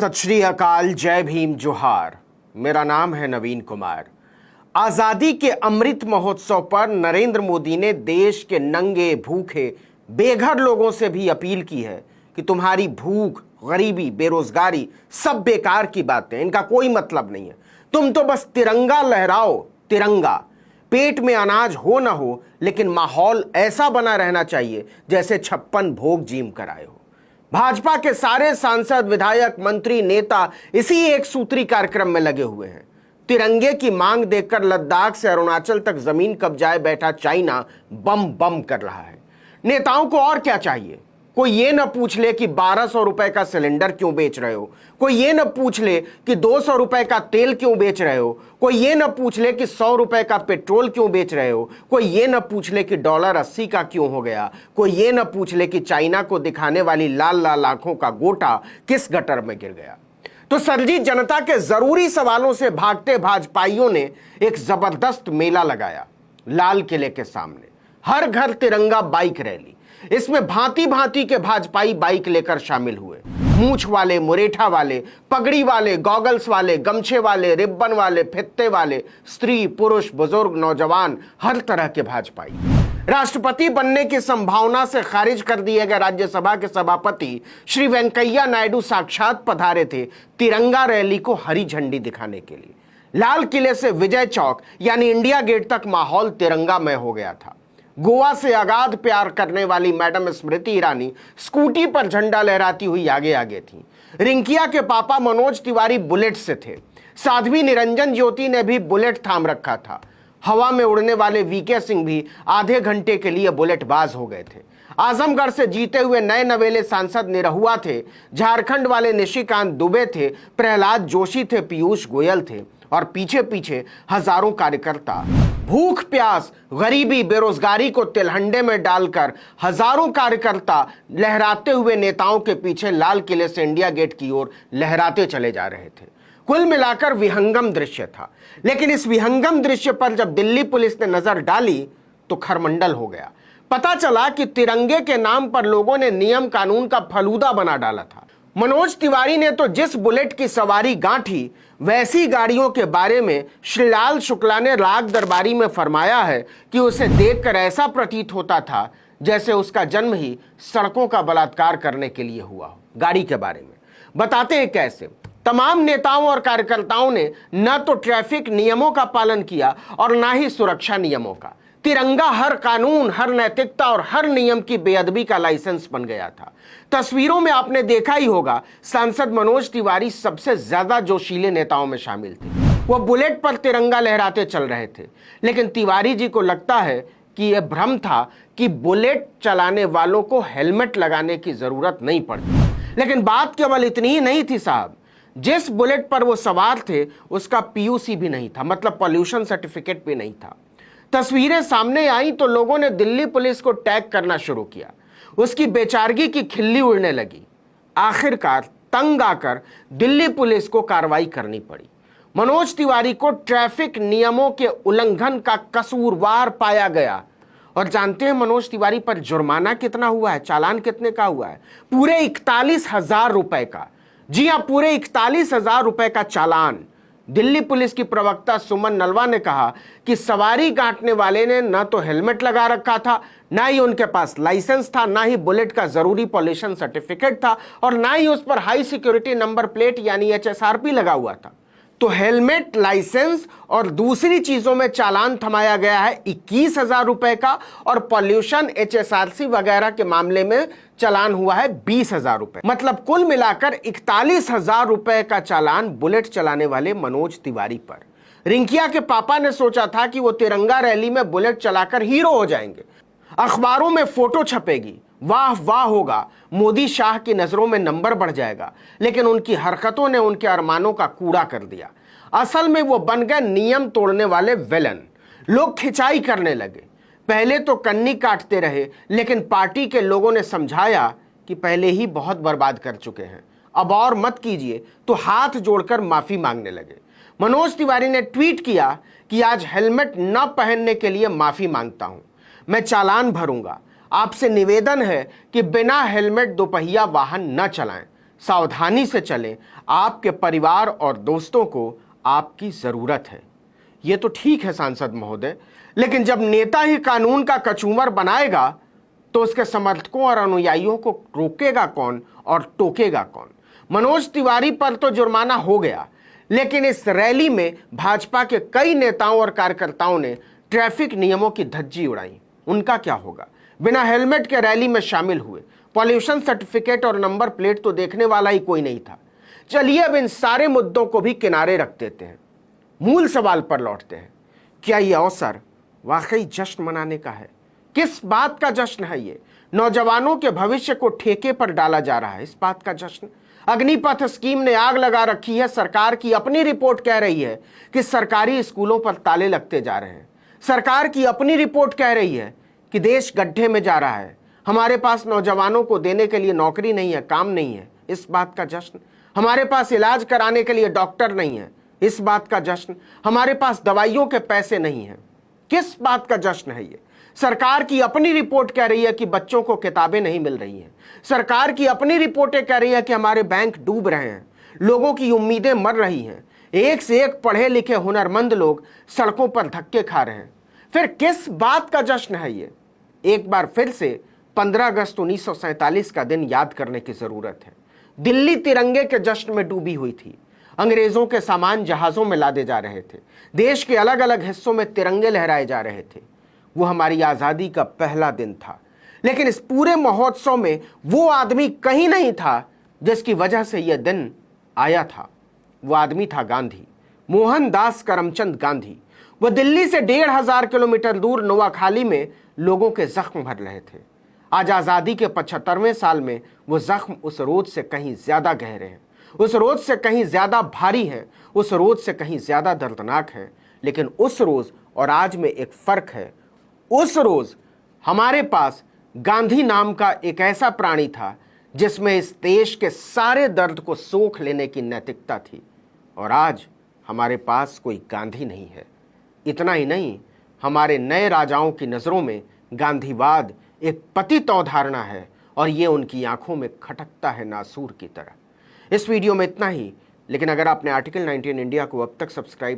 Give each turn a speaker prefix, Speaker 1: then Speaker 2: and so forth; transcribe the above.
Speaker 1: सत श्री अकाल, जय भीम, जोहार। मेरा नाम है नवीन कुमार। आजादी के अमृत महोत्सव पर नरेंद्र मोदी ने देश के नंगे भूखे बेघर लोगों से भी अपील की है कि तुम्हारी भूख, गरीबी, बेरोजगारी सब बेकार की बातें, इनका कोई मतलब नहीं है। तुम तो बस तिरंगा लहराओ, तिरंगा। पेट में अनाज हो ना हो, लेकिन माहौल ऐसा बना रहना चाहिए जैसे 56 भोग जीम कर आए हो। भाजपा के सारे सांसद, विधायक, मंत्री, नेता इसी एक सूत्री कार्यक्रम में लगे हुए हैं। तिरंगे की मांग देखकर लद्दाख से अरुणाचल तक जमीन कब्जाए बैठा चाइना बम बम कर रहा है। नेताओं को और क्या चाहिए? कोई ये न पूछ ले कि 1200 रुपए का सिलेंडर क्यों बेच रहे हो, कोई ये न पूछ ले कि 200 रुपए का तेल क्यों बेच रहे हो, कोई ये न पूछ ले कि 100 रुपए का पेट्रोल क्यों बेच रहे हो, कोई ये न पूछ ले कि डॉलर 80 का क्यों हो गया, कोई ये न पूछ ले कि चाइना को दिखाने वाली लाल लाल आंखों का गोटा किस गटर में गिर गया। तो सरजीत जनता के जरूरी सवालों से भागते भाजपाइयों ने एक जबरदस्त मेला लगाया लाल किले के सामने। हर घर तिरंगा बाइक रैली। इसमें भांति भांति के भाजपाई बाइक लेकर शामिल हुए। मूछ वाले, मुरेठा वाले, पगड़ी वाले, गॉगल्स वाले, गमछे वाले, रिब्बन वाले, फित्ते वाले, स्त्री, पुरुष, बुजुर्ग, नौजवान, हर तरह के भाजपाई। राष्ट्रपति बनने की संभावना से खारिज कर दिए गए राज्यसभा के सभापति श्री वेंकैया नायडू साक्षात पधारे थे तिरंगा रैली को हरी झंडी दिखाने के लिए। लाल किले से विजय चौक यानी इंडिया गेट तक माहौल तिरंगामय हो गया था। गोवा से अगाध प्यार करने वाली मैडम स्मृति ईरानी स्कूटी पर झंडा लहराती हुई आगे आगे थी। रिंकिया के पापा मनोज तिवारी बुलेट से थे। साध्वी निरंजन ज्योति ने भी बुलेट थाम रखा था। हवा में उड़ने वाले वीके सिंह भी आधे घंटे के लिए बुलेटबाज हो गए थे। आजमगढ़ से जीते हुए नए नवेले सांसद निरहुआ थे। झारखंड वाले निशिकांत दुबे थे। प्रहलाद जोशी थे। पीयूष गोयल थे। और पीछे पीछे हजारों कार्यकर्ता भूख, प्यास, गरीबी, बेरोजगारी को तिलहंडे में डालकर हजारों कार्यकर्ता लहराते हुए नेताओं के पीछे लाल किले से इंडिया गेट की ओर लहराते चले जा रहे थे। कुल मिलाकर विहंगम दृश्य था। लेकिन इस विहंगम दृश्य पर जब दिल्ली पुलिस ने नजर डाली तो खरमंडल हो गया। पता चला कि तिरंगे के नाम पर लोगों ने नियम कानून का फलूदा बना डाला था। मनोज तिवारी ने तो जिस बुलेट की सवारी गांठी, वैसी गाड़ियों के बारे में श्रीलाल शुक्ला ने राग दरबारी में फरमाया है कि उसे देखकर ऐसा प्रतीत होता था जैसे उसका जन्म ही सड़कों का बलात्कार करने के लिए हुआ हो। गाड़ी के बारे में बताते हैं कैसे। तमाम नेताओं और कार्यकर्ताओं ने न तो ट्रैफिक नियमों का पालन किया और न ही सुरक्षा नियमों का। तिरंगा हर कानून, हर नैतिकता और हर नियम की बेअदबी का लाइसेंस बन गया था। तस्वीरों में आपने देखा ही होगा, सांसद मनोज तिवारी सबसे ज्यादा जोशीले नेताओं में शामिल थे। वो बुलेट पर तिरंगा लहराते चल रहे थे। लेकिन तिवारी जी को लगता है कि यह भ्रम था कि बुलेट चलाने वालों को हेलमेट लगाने की जरूरत नहीं पड़ती। लेकिन बात केवल इतनी ही नहीं थी साहब। जिस बुलेट पर वो सवार थे उसका पीयूसी भी नहीं था, मतलब पॉल्यूशन सर्टिफिकेट भी नहीं था। तस्वीरें सामने आई तो लोगों ने दिल्ली पुलिस को टैग करना शुरू किया। उसकी बेचारगी की खिल्ली उड़ने लगी। आखिरकार तंग आकर दिल्ली पुलिस को कार्रवाई करनी पड़ी। मनोज तिवारी को ट्रैफिक नियमों के उल्लंघन का कसूरवार पाया गया। और जानते हैं मनोज तिवारी पर जुर्माना कितना हुआ है? चालान कितने का हुआ है? पूरे 41,000 रुपए का। जी हां, पूरे 41,000 रुपए का चालान। दिल्ली पुलिस की प्रवक्ता सुमन नलवा ने कहा कि सवारी काटने वाले ने न तो हेलमेट लगा रखा था, ना ही उनके पास लाइसेंस था, ना ही बुलेट का जरूरी पॉल्यूशन सर्टिफिकेट था और ना ही उस पर हाई सिक्योरिटी नंबर प्लेट यानी HSRP लगा हुआ था। तो हेलमेट, लाइसेंस और दूसरी चीजों में चालान थमाया गया है 21,000 रुपए का और पॉल्यूशन, HSRC वगैरह के मामले में चालान हुआ है 20,000 रुपए। मतलब कुल मिलाकर 41,000 रुपए का चालान बुलेट चलाने वाले मनोज तिवारी पर। रिंकिया के पापा ने सोचा था कि वो तिरंगा रैली में बुलेट चलाकर हीरो हो जाएंगे, अखबारों में फोटो छपेगी, वाह वाह होगा, मोदी शाह की नजरों में नंबर बढ़ जाएगा। लेकिन उनकी हरकतों ने उनके अरमानों का कूड़ा कर दिया। असल में वो बन गए नियम तोड़ने वाले विलन। लोग खिंचाई करने लगे। पहले तो कन्नी काटते रहे, लेकिन पार्टी के लोगों ने समझाया कि पहले ही बहुत बर्बाद कर चुके हैं, अब और मत कीजिए, तो हाथ जोड़कर माफी मांगने लगे। मनोज तिवारी ने ट्वीट किया कि आज हेलमेट न पहनने के लिए माफी मांगता हूं, मैं चालान भरूंगा। आपसे निवेदन है कि बिना हेलमेट दोपहिया वाहन न चलाएं। सावधानी से चलें, आपके परिवार और दोस्तों को आपकी जरूरत है। ये तो ठीक है सांसद महोदय, लेकिन जब नेता ही कानून का कचूमर बनाएगा तो उसके समर्थकों और अनुयायियों को रोकेगा कौन और टोकेगा कौन? मनोज तिवारी पर तो जुर्माना हो गया, लेकिन इस रैली में भाजपा के कई नेताओं और कार्यकर्ताओं ने ट्रैफिक नियमों की धज्जी उड़ाई। उनका क्या होगा? बिना हेलमेट के रैली में शामिल हुए, पॉल्यूशन सर्टिफिकेट और नंबर प्लेट तो देखने वाला ही कोई नहीं था। चलिए अब इन सारे मुद्दों को भी किनारे रख देते हैं, मूल सवाल पर लौटते हैं। क्या यह अवसर वाकई जश्न मनाने का है? किस बात का जश्न है ये? नौजवानों के भविष्य को ठेके पर डाला जा रहा है, इस बात का जश्न? अग्निपथ स्कीम ने आग लगा रखी है। सरकार की अपनी रिपोर्ट कह रही है कि सरकारी स्कूलों पर ताले लगते जा रहे हैं। सरकार की अपनी रिपोर्ट कह रही है कि देश गड्ढे में जा रहा है। हमारे पास नौजवानों को देने के लिए नौकरी नहीं है, काम नहीं है, इस बात का जश्न? हमारे पास इलाज कराने के लिए डॉक्टर नहीं है, इस बात का जश्न? हमारे पास दवाइयों के पैसे नहीं हैं, किस बात का जश्न है ये? सरकार की अपनी रिपोर्ट कह रही है कि बच्चों को किताबें नहीं मिल रही हैं। सरकार की अपनी रिपोर्टें कह रही है कि हमारे बैंक डूब रहे हैं, लोगों की उम्मीदें मर रही हैं, एक से एक पढ़े लिखे हुनरमंद लोग सड़कों पर धक्के खा रहे हैं। फिर किस बात का जश्न है ये? एक बार फिर से 15 अगस्त 1947 का दिन याद करने की जरूरत है। दिल्ली तिरंगे के जश्न में डूबी हुई थी। अंग्रेजों के सामान जहाजों में लादे जा रहे थे। देश के अलग अलग हिस्सों में तिरंगे लहराए जा रहे थे। वो हमारी आजादी का पहला दिन था, लेकिन इस पूरे महोत्सव में वो आदमी कहीं नहीं था जिसकी वजह से यह दिन आया था। वो आदमी था गांधी, मोहनदास करमचंद गांधी। वो दिल्ली से 1,500 किलोमीटर दूर नोआखाली में लोगों के जख्म भर रहे थे। आज आजादी के 75वें साल में वो जख्म उस रोज से कहीं ज्यादा गहरे हैं, उस रोज से कहीं ज्यादा भारी हैं, उस रोज से कहीं ज्यादा दर्दनाक हैं। लेकिन उस रोज और आज में एक फर्क है। उस रोज हमारे पास गांधी नाम का एक ऐसा प्राणी था जिसमें इस देश के सारे दर्द को सोख लेने की नैतिकता थी, और आज हमारे पास कोई गांधी नहीं है। इतना ही नहीं, हमारे नए राजाओं की नजरों में गांधीवाद एक पतित अवधारणा है, और ये उनकी आंखों में खटकता है नासूर की तरह। इस वीडियो में इतना ही, लेकिन अगर आपने आर्टिकल 19 इंडिया को अब तक सब्सक्राइब